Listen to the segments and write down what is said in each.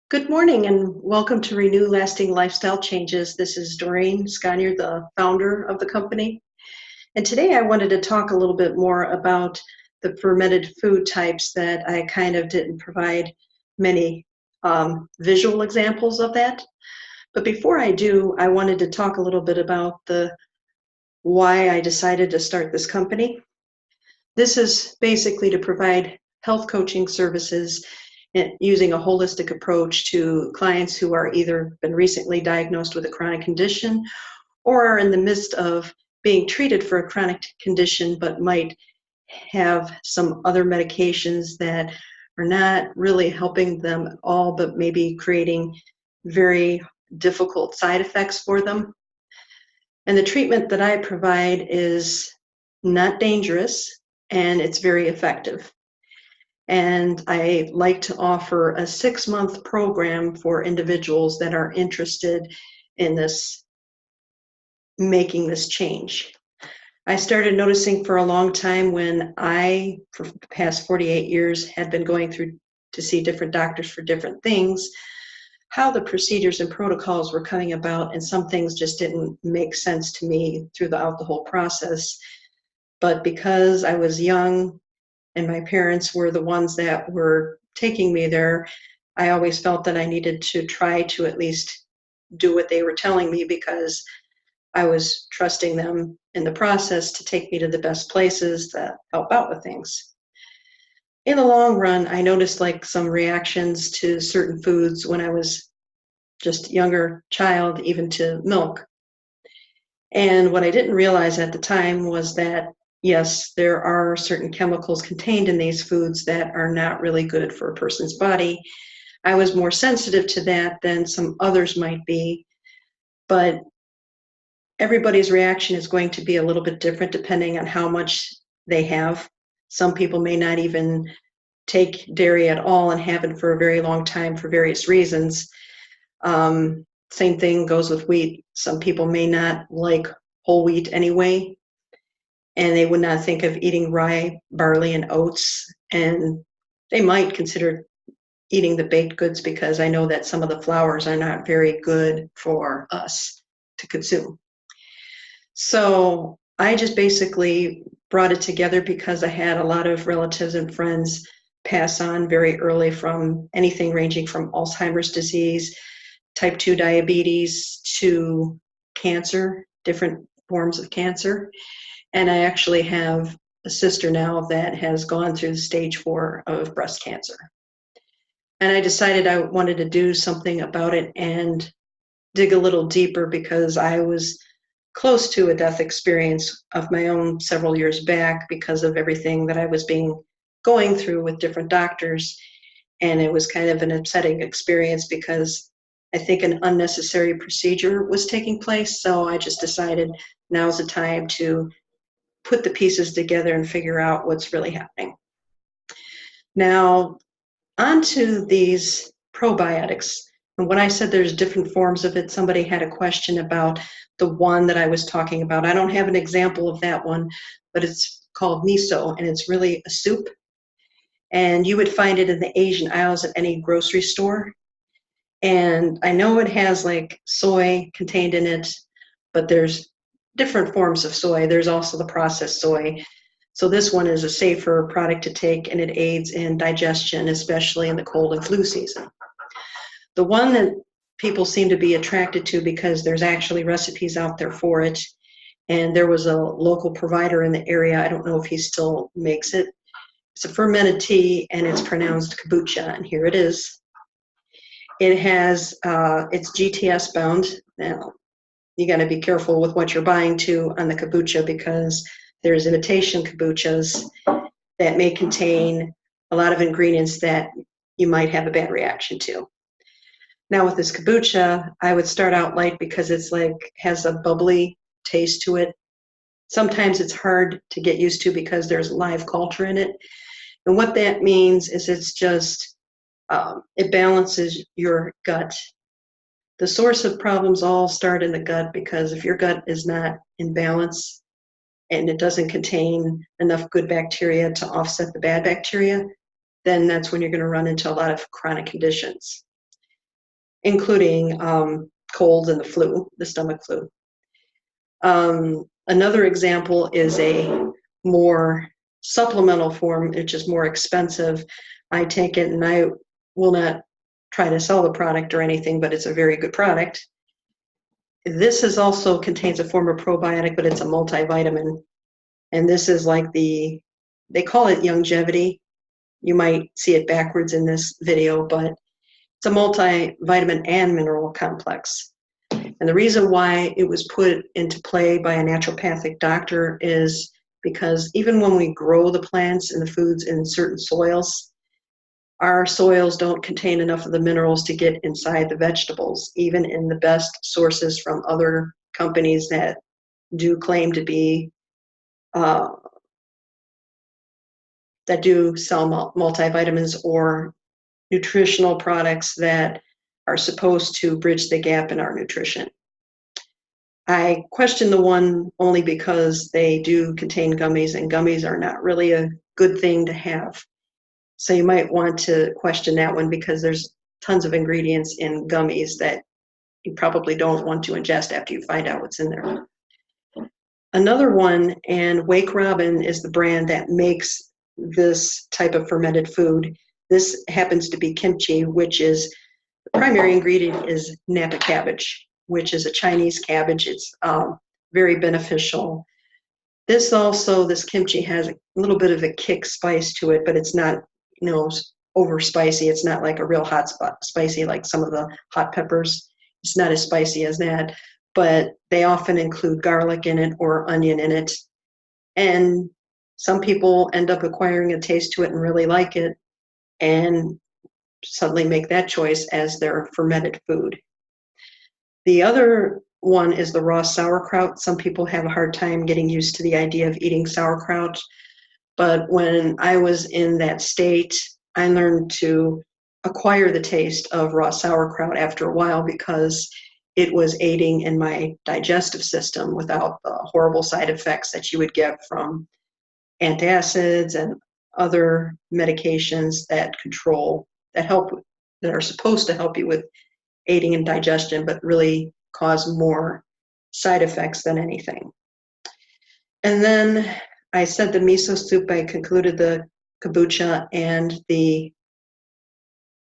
Good morning and welcome to Renew Lasting Lifestyle Changes. This is Doreen Scanier, the founder of the company. And today I wanted to talk a little bit more about the fermented food types that I kind of didn't provide many visual examples of that. But before I do, I wanted to talk a little bit about the why I decided to start this company. This is basically to provide health coaching services and using a holistic approach to clients who are either been recently diagnosed with a chronic condition or are in the midst of being treated for a chronic condition but might have some other medications that are not really helping them at all but maybe creating very difficult side effects for them. And the treatment that I provide is not dangerous and it's very effective. And I like to offer a 6-month program for individuals that are interested in making this change. I started noticing for a long time when I, for the past 48 years, had been going through to see different doctors for different things, how the procedures and protocols were coming about, and some things just didn't make sense to me throughout the whole process. But because I was young, and my parents were the ones that were taking me there, I always felt that I needed to try to at least do what they were telling me because I was trusting them in the process to take me to the best places that help out with things. In the long run, I noticed like some reactions to certain foods when I was just a younger child, even to milk. And what I didn't realize at the time was that yes, there are certain chemicals contained in these foods that are not really good for a person's body. I was more sensitive to that than some others might be, but everybody's reaction is going to be a little bit different depending on how much they have. Some people may not even take dairy at all and have it for a very long time for various reasons. Same thing goes with wheat. Some people may not like whole wheat anyway, and they would not think of eating rye, barley, and oats. And they might consider eating the baked goods because I know that some of the flours are not very good for us to consume. So I just basically brought it together because I had a lot of relatives and friends pass on very early from anything ranging from Alzheimer's disease, type 2 diabetes, to cancer, different forms of cancer. And I actually have a sister now that has gone through stage 4 of breast cancer. And I decided I wanted to do something about it and dig a little deeper because I was close to a death experience of my own several years back because of everything that I was going through with different doctors. And it was kind of an upsetting experience because I think an unnecessary procedure was taking place. So I just decided now's the time to put the pieces together and figure out what's really happening. Now, onto these probiotics. And when I said there's different forms of it, somebody had a question about the one that I was talking about. I don't have an example of that one, but it's called miso, and it's really a soup. And you would find it in the Asian aisles at any grocery store. And I know it has like soy contained in it, but there's different forms of soy. There's also the processed soy. So this one is a safer product to take, and it aids in digestion, especially in the cold and flu season. The one that people seem to be attracted to because there's actually recipes out there for it, and there was a local provider in the area, I don't know if he still makes it. It's a fermented tea, and it's pronounced kombucha, and here it is. It has, it's GTS bound. Now, you got to be careful with what you're buying too on the kombucha because there's imitation kombuchas that may contain a lot of ingredients that you might have a bad reaction to. Now with this kombucha, I would start out light because it's like has a bubbly taste to it. Sometimes it's hard to get used to because there's live culture in it. And what that means is it's just, it balances your gut. The source of problems all start in the gut because if your gut is not in balance and it doesn't contain enough good bacteria to offset the bad bacteria, then that's when you're going to run into a lot of chronic conditions. including colds and the flu, the stomach flu. Another example is a more supplemental form, which is more expensive. I take it, and I will not try to sell the product or anything, but it's a very good product. This is also contains a form of probiotic, but it's a multivitamin. And this is like they call it longevity. You might see it backwards in this video, but it's a multivitamin and mineral complex. And the reason why it was put into play by a naturopathic doctor is because even when we grow the plants and the foods in certain soils, our soils don't contain enough of the minerals to get inside the vegetables, even in the best sources from other companies that do claim to be, that do sell multivitamins or nutritional products that are supposed to bridge the gap in our nutrition. I question the one only because they do contain gummies, and gummies are not really a good thing to have. So you might want to question that one because there's tons of ingredients in gummies that you probably don't want to ingest after you find out what's in there. Another one, and Wake Robin is the brand that makes this type of fermented food. This happens to be kimchi, which is, the primary ingredient is Napa cabbage, which is a Chinese cabbage. It's very beneficial. This kimchi has a little bit of a kick spice to it, but it's not, over spicy. It's not like a real hot spicy like some of the hot peppers. It's not as spicy as that, but they often include garlic in it or onion in it. And some people end up acquiring a taste to it and really like it and suddenly make that choice as their fermented food. The other one is the raw sauerkraut. Some people have a hard time getting used to the idea of eating sauerkraut. But when I was in that state, I learned to acquire the taste of raw sauerkraut after a while because it was aiding in my digestive system without the horrible side effects that you would get from antacids and other medications that are supposed to help you with aiding in digestion, but really cause more side effects than anything. And then I said the miso soup, I concluded the kombucha and the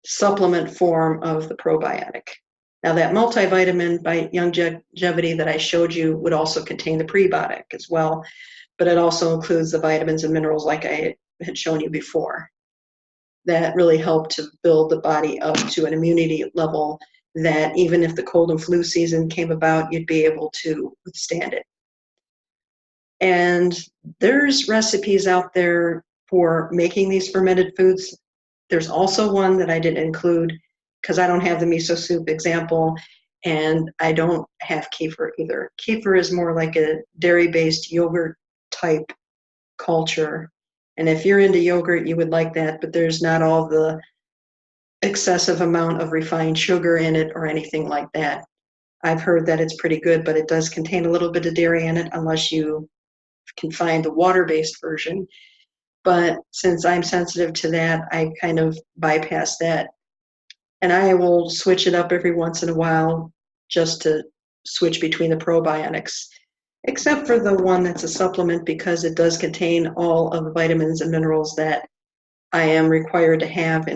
supplement form of the probiotic. Now that multivitamin by longevity that I showed you would also contain the prebiotic as well, but it also includes the vitamins and minerals like I had shown you before that really help to build the body up to an immunity level that even if the cold and flu season came about, you'd be able to withstand it. And there's recipes out there for making these fermented foods. There's also one that I didn't include because I don't have the miso soup example, and I don't have kefir either. Kefir is more like a dairy-based yogurt type culture. And if you're into yogurt, you would like that, but there's not all the excessive amount of refined sugar in it or anything like that. I've heard that it's pretty good, but it does contain a little bit of dairy in it unless you can find the water-based version. But since I'm sensitive to that, I kind of bypass that. And I will switch it up every once in a while just to switch between the probiotics, except for the one that's a supplement because it does contain all of the vitamins and minerals that I am required to have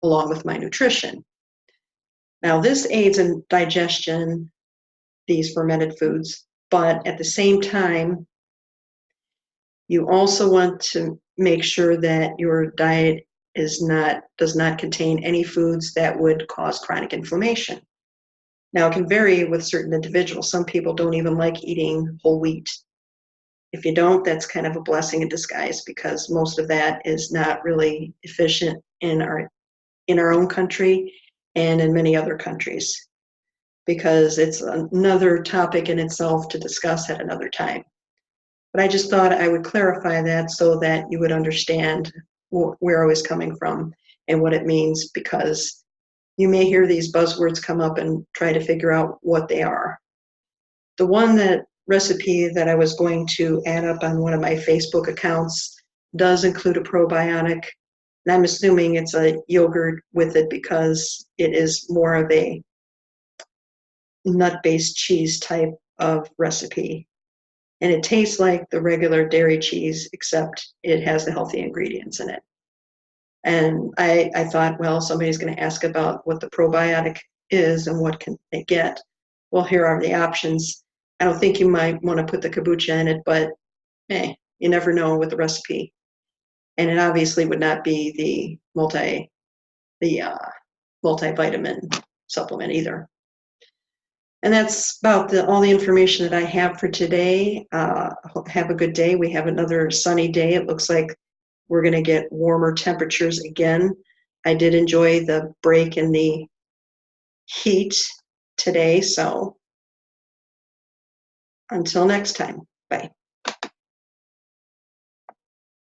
along with my nutrition. Now this aids in digestion, these fermented foods, but at the same time, you also want to make sure that your diet does not contain any foods that would cause chronic inflammation. Now it can vary with certain individuals. Some people don't even like eating whole wheat. If you don't, that's kind of a blessing in disguise because most of that is not really efficient in our own country and in many other countries because it's another topic in itself to discuss at another time. But I just thought I would clarify that so that you would understand where I was coming from and what it means, because you may hear these buzzwords come up and try to figure out what they are. The recipe that I was going to add up on one of my Facebook accounts does include a probiotic, And I'm assuming it's a yogurt with it because it is more of a nut-based cheese type of recipe. And it tastes like the regular dairy cheese, except it has the healthy ingredients in it. And I thought, well, somebody's going to ask about what the probiotic is and what can they get. Well, here are the options. I don't think you might want to put the kombucha in it, but hey, you never know with the recipe. And it obviously would not be the multivitamin supplement either. And that's about all the information that I have for today. Have a good day. We have another sunny day. It looks like we're going to get warmer temperatures again. I did enjoy the break in the heat today. So until next time, bye.